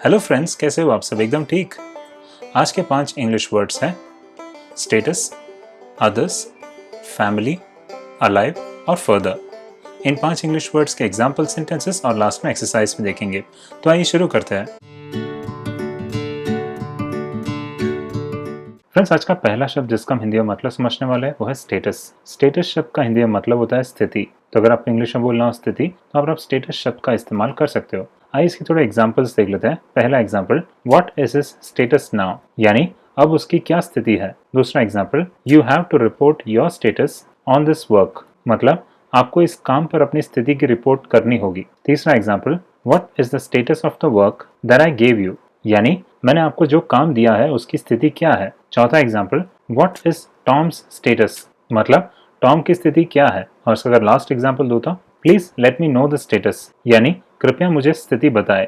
Hello friends, कैसे हो आप सब? एकदम ठीक। आज के 5 इंग्लिश वर्ड्स हैं स्टेटस, अदर्स, फैमिली, अलाइव और फर्दर। इन 5 इंग्लिश वर्ड्स के एग्जाम्पल सेंटेंसेस और लास्ट में एक्सरसाइज में देखेंगे। तो आइए शुरू करते हैं। फ्रेंड्स, आज का पहला शब्द जिसका हम हिंदी में मतलब समझने वाले हैं वो है स्टेटस। स्टेटस शब्द का हिंदी में मतलब होता है स्थिति। तो अगर आपको इंग्लिश में बोलना हो स्थिति, तो आप स्टेटस शब्द का इस्तेमाल कर सकते हो। आइए इसके थोड़े एग्जाम्पल्स देख लेते हैं। पहला example, what is his status now, यानी अब उसकी क्या स्थिति है। दूसरा example, you have to report your status on this work, मतलब आपको इस काम पर अपनी स्थिति की रिपोर्ट करनी होगी। तीसरा example, what is the status of the work that I gave you, यानी मैंने आपको जो काम दिया है उसकी स्थिति क्या है। चौथा example, what is Tom's status, मतलब टॉम की स्थिति क्या है। और इसका अगर लास्ट एग्जाम्पल दो तो please let me know the status, यानी कृपया मुझे स्थिति बताएं।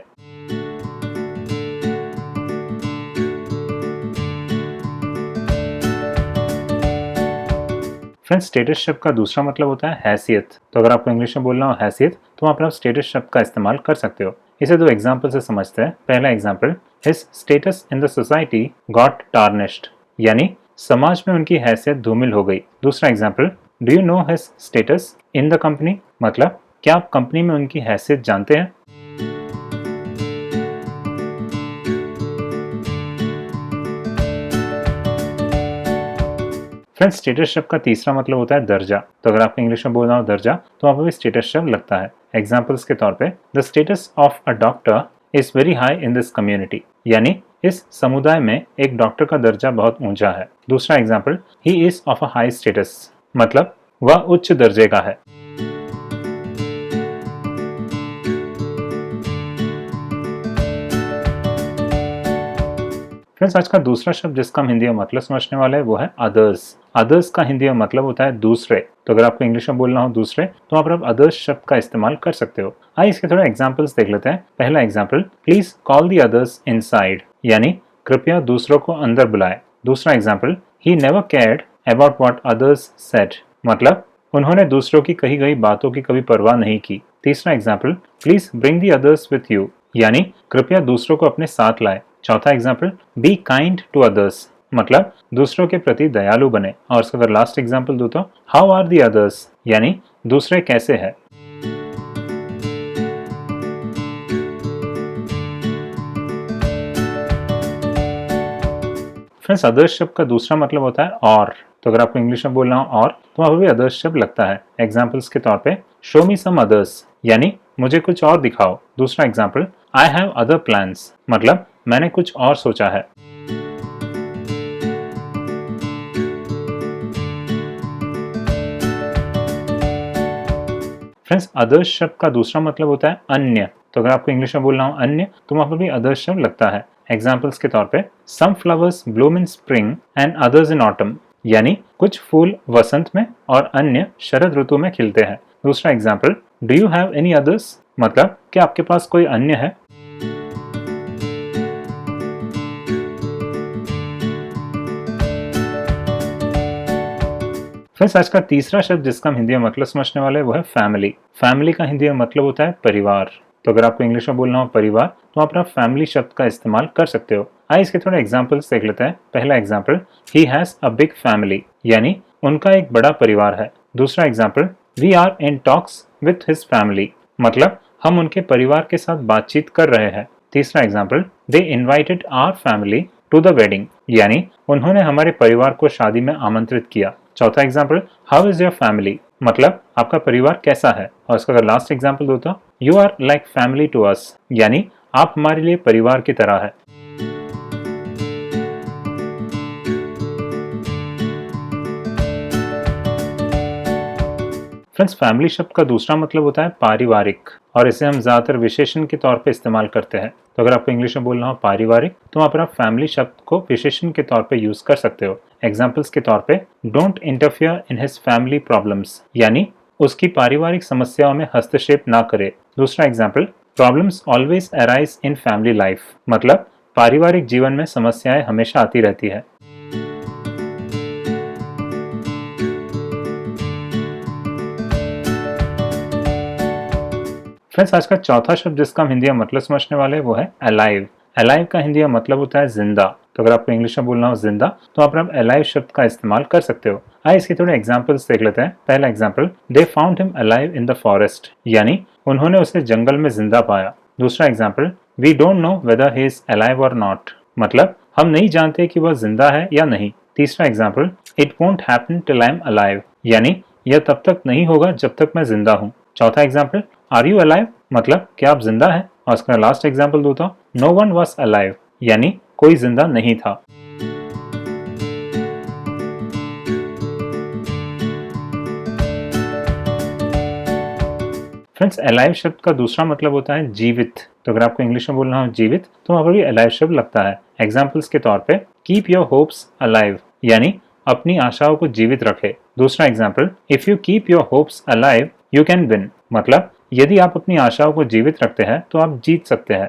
फ्रेंड्स, स्टेटस शब्द का दूसरा मतलब होता है हैसियत। तो अगर आपको इंग्लिश में बोलना हो हैसियत, तो आप स्टेटस शब्द का इस्तेमाल कर सकते हो। इसे दो एग्जाम्पल से समझते हैं। पहला example, his status in the society got tarnished, यानी समाज में उनकी हैसियत धूमिल हो गई। दूसरा example, do you know his status in the company, मतलब क्या आप कंपनी में उनकी हैसियत जानते हैं। फ्रेंड्स, स्टेटस शब्द का तीसरा मतलब होता है दर्जा। तो अगर आपको इंग्लिश में बोलना हो दर्जा, तो वहाँ पर भी स्टेटस शब्द लगता है। एग्जाम्पल्स के तौर पे, the status of a doctor is very high in this community, यानी इस समुदाय में एक डॉक्टर का दर्जा बहुत ऊंचा है। दूसरा example, he is of a high status, मतलब वह उच्च दर्जे का है। फ्रेंड्स, आज का दूसरा शब्द जिसका हम हिंदी में मतलब समझने वाले हैं वो है अदर्स। अदर्स का हिंदी में मतलब होता है दूसरे। तो अगर आपको इंग्लिश में बोलना हो दूसरे, तो आप अदर्स शब्द का इस्तेमाल कर सकते हो। आइए इसके थोड़े एग्जांपल्स देख लेते हैं। पहला example, please call the others inside, यानी कृपया दूसरों को अंदर बुलाए। दूसरा example, he never cared about what others said, मतलब उन्होंने दूसरों की कही गई बातों की कभी परवाह नहीं की। तीसरा example, please bring the others with you, यानी कृपया दूसरों को अपने साथ लाए। चौथा example, be kind to others, मतलब दूसरों के प्रति दयालु बने। और इसका अगर लास्ट एग्जाम्पल दो तो हाउ आर दी अदर्स, यानी दूसरे कैसे हैं। फ्रेंड्स, अदर्स शब्द का दूसरा मतलब होता है और। तो अगर आपको इंग्लिश में बोलना हो और, तो वहाँ भी अदर्स शब्द लगता है। एग्जाम्पल्स के तौर पे, शो मी सम अदर्स, यानी मुझे कुछ और दिखाओ। दूसरा example, I have other plans, मतलब मैंने कुछ और सोचा है। फ्रेंड्स, अदर्स शब्द का दूसरा मतलब होता है अन्य। तो अगर आपको इंग्लिश में बोलना हो अन्य, तो वहां पर भी अदर्स शब्द लगता है। एग्जाम्पल्स के तौर पे, some flowers bloom in spring and others in autumn, यानी कुछ फूल वसंत में और अन्य शरद ऋतु में खिलते हैं। दूसरा example, do you have any others, मतलब क्या आपके पास कोई अन्य है। फ्रेंड्स, आज का तीसरा शब्द जिसका हम हिंदी में मतलब समझने वाले हैं वो है फैमिली। फैमिली का हिंदी में मतलब होता है परिवार। तो अगर आपको इंग्लिश में बोलना हो परिवार, तो आप फैमिली शब्द का इस्तेमाल कर सकते हो। आइए इसके थोड़े एग्जांपल्स देख लेते हैं। पहला example, he has a big family, यानी उनका एक बड़ा परिवार है। दूसरा example, we are in talks with his family, मतलब हम उनके परिवार के साथ बातचीत कर रहे हैं। तीसरा example, they invited our family to the wedding, यानी उन्होंने हमारे परिवार को शादी में आमंत्रित किया। चौथा example, how is your family, मतलब आपका परिवार कैसा है। और इसका अगर लास्ट एग्जाम्पल दो तो you are like family to us, यानी आप हमारे लिए परिवार की तरह है। फ्रेंड्स, फैमिली शब्द का दूसरा मतलब होता है पारिवारिक, और इसे हम ज्यादातर विशेषण के तौर पे इस्तेमाल करते हैं। तो अगर आपको इंग्लिश में बोलना हो पारिवारिक, तो वहां पर आप फैमिली शब्द को विशेषण के तौर पे यूज कर सकते हो। एग्जाम्पल्स के तौर पे, don't interfere in his family problems, यानी उसकी पारिवारिक समस्याओं में हस्तक्षेप ना करे। दूसरा example, problems always arise in family life, मतलब पारिवारिक जीवन में समस्याएं हमेशा आती रहती है। फ्रेंड्स, आज का चौथा शब्द जिसका हम हिंदी में मतलब समझने वाले हैं वो है अलाइव। अलाइव का हिंदी में मतलब होता है जिंदा, तो अगर आपको इंग्लिश में बोलना हो जिंदा तो आप अलाइव शब्द का इस्तेमाल कर सकते हो। आइए इसके थोड़े एग्जांपल्स देख लेते हैं। पहला example, they found him alive in the forest, यानी उन्होंने उसे जंगल में जिंदा पाया। दूसरा example, we don't know whether he is alive और नॉट, मतलब हम नहीं जानते कि वह जिंदा है या नहीं। तीसरा example, it won't happen till I am alive, यानी यह तब तक नहीं होगा जब तक मैं जिंदा हूँ। चौथा एग्जांपल, आर यू अलाइव, मतलब क्या आप जिंदा हैं। और इसका लास्ट एग्जांपल दो तो, नो वन वाज अलाइव, यानी कोई जिंदा नहीं था। फ्रेंड्स, अलाइव शब्द का दूसरा मतलब होता है जीवित, तो अगर आपको इंग्लिश में बोलना हो जीवित तो वहां पर भी अलाइव शब्द लगता है। एग्जाम्पल्स के तौर पे, कीप योर होप्स अलाइव, यानी अपनी आशाओं को जीवित रखे। दूसरा example, if you keep your hopes alive you can win, मतलब यदि आप अपनी आशाओं को जीवित रखते हैं तो आप जीत सकते हैं।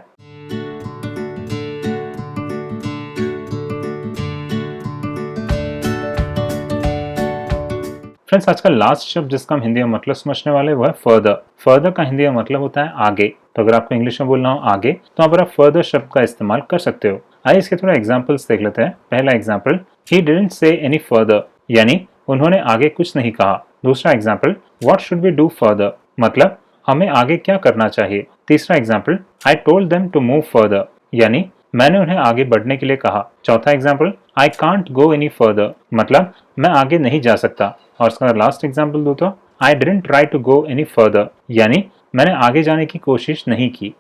फ्रेंड्स, आज का लास्ट शब्द जिसका हम हिंदी में मतलब समझने वाले वो है फर्दर। फर्दर का हिंदी में मतलब होता है आगे, तो अगर आपको इंग्लिश में बोलना हो आगे तो आप फर्दर शब्द का इस्तेमाल कर सकते हो। आइए इसके थोड़ा एग्जांपल्स देख लेते हैं। पहला example, he didn't say any further, यानी उन्होंने आगे कुछ नहीं कहा। दूसरा example, what should we do further, मतलब हमें आगे क्या करना चाहिए। तीसरा example, I told them to move further, यानी मैंने उन्हें आगे बढ़ने के लिए कहा। चौथा example, I can't go any further, मतलब मैं आगे नहीं जा सकता। और इसका लास्ट एग्जाम्पल दो तो, I didn't try to go any further, यानी मैंने आगे जाने की कोशिश नहीं की।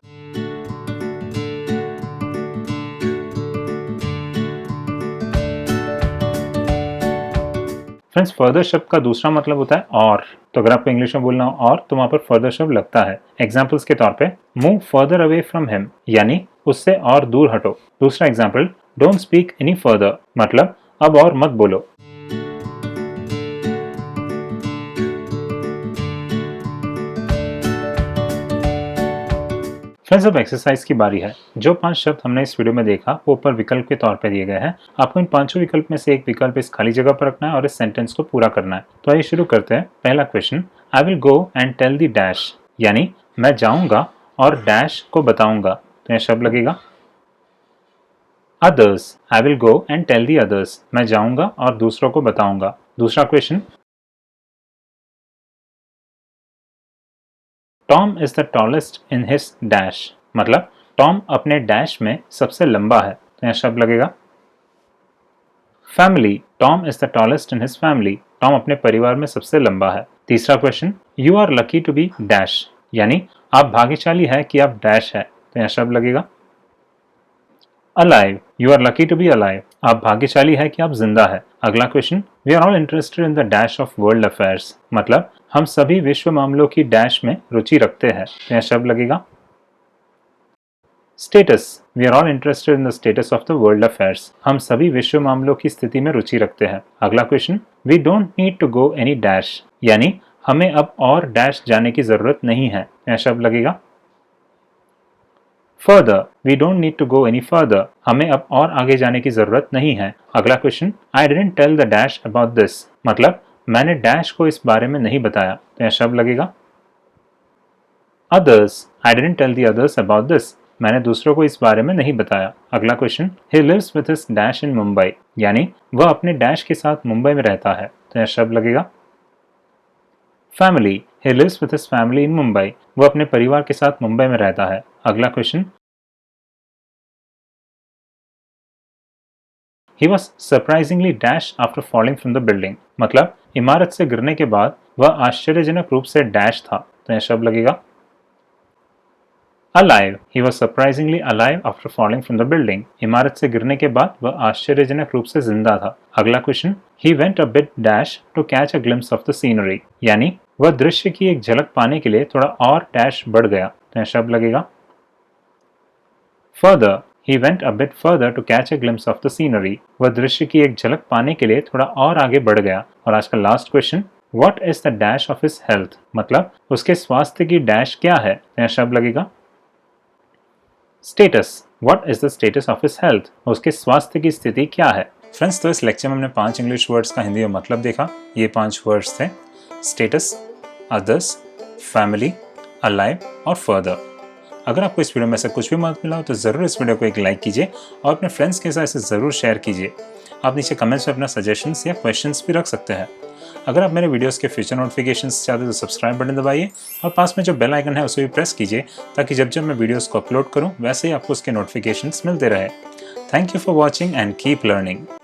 फ्रेंड्स, फर्दर शब्द का दूसरा मतलब होता है और, तो अगर आपको इंग्लिश में बोलना हो और तो वहां पर फर्दर शब्द लगता है। एग्जाम्पल्स के तौर पे, move further away from him, यानी उससे और दूर हटो। दूसरा example, don't speak any further, मतलब अब और मत बोलो। फ्रेंड्स, अब एक्सरसाइज की बारी है। जो 5 शब्द हमने इस वीडियो में देखा वो ऊपर विकल्प के तौर पर दिए गए हैं। आपको इन पांचों विकल्प में से एक विकल्प इस खाली जगह पर रखना है और इस सेंटेंस को पूरा करना है। तो आइए शुरू करते हैं। पहला question, I will go and tell the dash, यानी मैं जाऊंगा और डैश को बताऊंगा, तो यह शब्द लगेगा। Others, I will go and tell the others, मैं जाऊंगा और दूसरों को बताऊंगा। दूसरा question, Tom is the tallest in his dash, मतलब टॉम अपने डैश में सबसे लंबा है, तो यह शब्द लगेगा। Family, Tom is the tallest in his family, Tom अपने परिवार में सबसे लंबा है। तीसरा question, you are lucky to be dash, यानी आप भाग्यशाली है कि आप डैश है, तो यह शब्द लगेगा। Alive, you are lucky to be alive, आप भाग्यशाली है कि आप जिंदा है। अगला question, we are all interested in the dash of world affairs, मतलब हम सभी विश्व मामलों की डैश में रुचि रखते हैं, तो यह शब्द लगेगा। Status, we are all interested in the status of the world affairs, हम सभी विश्व मामलों की स्थिति में रुचि रखते हैं। अगला question, we don't need to go any dash, यानी हमें अब और डैश जाने की जरूरत नहीं है, यह शब्द लगेगा। Further, we don't need to go any further, हमें अब और आगे जाने की जरूरत नहीं है। अगला question, I didn't tell the dash about this, मतलब मैंने डैश को इस बारे में नहीं बताया, तो यह शब्द लगेगा। Others, I didn't tell the others about this, मैंने दूसरों को इस बारे में नहीं बताया। अगला question, he lives with his dash in Mumbai, यानी वह अपने डैश के साथ मुंबई में रहता है, तो यह शब्द लगेगा। Family, he lives with his family in Mumbai, वह अपने परिवार के साथ मुंबई में रहता है। अगला question, he was surprisingly dash after falling from the building, मतलब इमारत से गिरने के बाद वह आश्चर्यजनक रूप से डैश था, तो यह शब्द लगेगा। Alive, he was surprisingly alive after falling from the building, इमारत से गिरने के बाद वह आश्चर्यजनक रूप से जिंदा था। अगला question, he went a bit dash to catch a glimpse of the scenery, यानी वह दृश्य की एक झलक पाने के लिए थोड़ा और डैश बढ़ गया, तो यह शब्द लगेगा। Further, he went a bit further to catch a glimpse of the scenery, वह दृश्य की एक झलक पाने के लिए थोड़ा और आगे बढ़ गया। और आज का last question, what is the dash of his health, मतलब उसके स्वास्थ्य की डैश क्या है, यह शब्द लगेगा। Status, what is the status of his health, उसके स्वास्थ्य की स्थिति क्या है। फ्रेंड्स, तो इस लेक्चर में हमने 5 इंग्लिश वर्ड्स का हिंदी में मतलब देखा। ये 5 वर्ड्स थे स्टेटस, अदर्स, फैमिली, अलाइव और फर्दर। अगर आपको इस वीडियो में से कुछ भी मदद मिला हो तो ज़रूर इस वीडियो को एक लाइक कीजिए और अपने फ्रेंड्स के साथ इसे ज़रूर शेयर कीजिए। आप नीचे कमेंट्स में अपना सजेशंस या क्वेश्चंस भी रख सकते हैं। अगर आप मेरे वीडियोस के फ्यूचर नोटिफिकेशंस चाहते तो सब्सक्राइब बटन दबाइए और पास में जो बेल आइकन है उसे भी प्रेस कीजिए ताकि जब जब मैं वीडियोस को अपलोड करूं वैसे ही आपको उसके नोटिफिकेशंस मिलते रहे। Thank you for watching and keep learning.